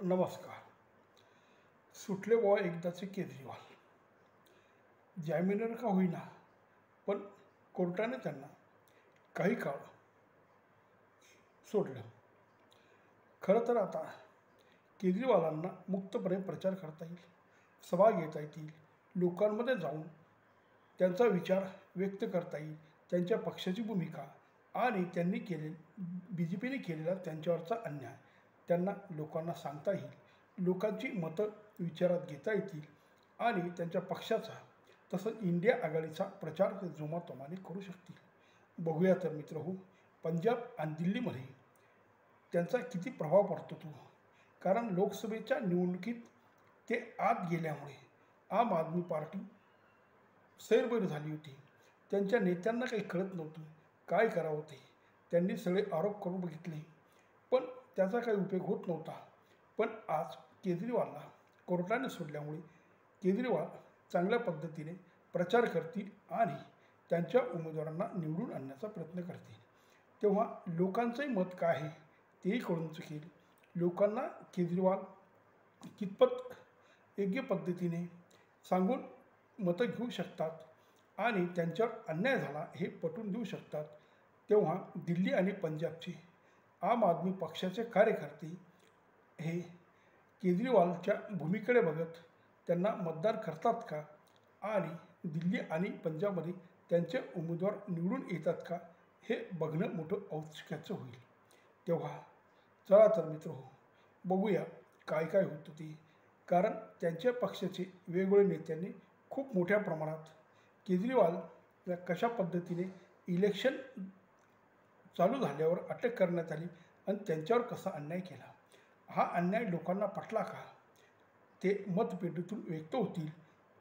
नमस्कार. सुटले बुवा एकदाचे केजरीवाल. जामिनावर का होईना पण कोर्टाने त्यांना काही काळ सोडलं. खरं तर आता केजरीवालांना मुक्तपणे प्रचार करता येईल, सभा घेता येतील, लोकांमध्ये जाऊन त्यांचा विचार व्यक्त करता येईल, त्यांच्या पक्षाची भूमिका आणि त्यांनी BJPने केलेला त्यांच्यावरचा अन्याय त्यांना लोकांना सांगता येईल, लोकांची मतं विचारात घेता येतील आणि त्यांच्या पक्षाचा तसंच इंडिया आघाडीचा प्रचार जोमातोमाने करू शकतील. बघूया तर मित्रहो, पंजाब आणि दिल्लीमध्ये त्यांचा किती प्रभाव पडतो तो. कारण लोकसभेच्या निवडणुकीत ते आत गेल्यामुळे आम आदमी पार्टी सैरभैर झाली होती. त्यांच्या नेत्यांना काही कळत नव्हतं काय करावं ते. त्यांनी सगळे आरोप करून बघितले पण त्याचा काही उपयोग होत नव्हता. पण आज केजरीवालला कोर्टाने सोडल्यामुळे केजरीवाल चांगल्या पद्धतीने प्रचार करतील आणि त्यांच्या उमेदवारांना निवडून आणण्याचा प्रयत्न करतील. तेव्हा लोकांचंही मत काय आहे तेही कळून चुकेल. लोकांना केजरीवाल कितपत योग्य पद्धतीने सांगून मतं घेऊ शकतात आणि त्यांच्यावर अन्याय झाला हे पटवून देऊ शकतात. तेव्हा दिल्ली आणि पंजाबचे आम आदमी पक्षाचे कार्यकर्ते हे केजरीवालच्या भूमिकेकडे बघत त्यांना मतदान करतात का आणि दिल्ली आणि पंजाबमध्ये त्यांचे उमेदवार निवडून येतात का हे बघणं मोठं औत्सुक्याचं होईल. तेव्हा चला तर मित्रहो, बघूया काय काय होतं ते. कारण त्यांच्या पक्षाचे वेगवेगळ्या नेत्यांनी खूप मोठ्या प्रमाणात केजरीवाल कशा पद्धतीने इलेक्शन चालू झाल्यावर अटक करण्यात आली आणि त्यांच्यावर कसा अन्याय केला, हा अन्याय लोकांना पटला का ते मतपेटीतून व्यक्त होतील.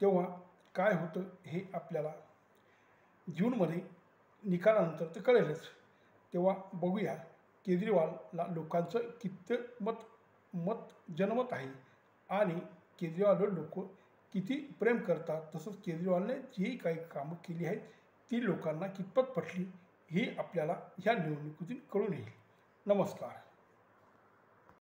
तेव्हा काय होतं हे आपल्याला जूनमध्ये निकालानंतर तर कळेलच. तेव्हा बघूया केजरीवालला लोकांचं मत जनमत आहे आणि केजरीवालवर लोक किती प्रेम करतात, तसंच केजरीवालने जी काही कामं केली आहेत ती लोकांना कितपत पटली हे आपल्याला ह्या निवडणुकीतून कळून येईल. नमस्कार.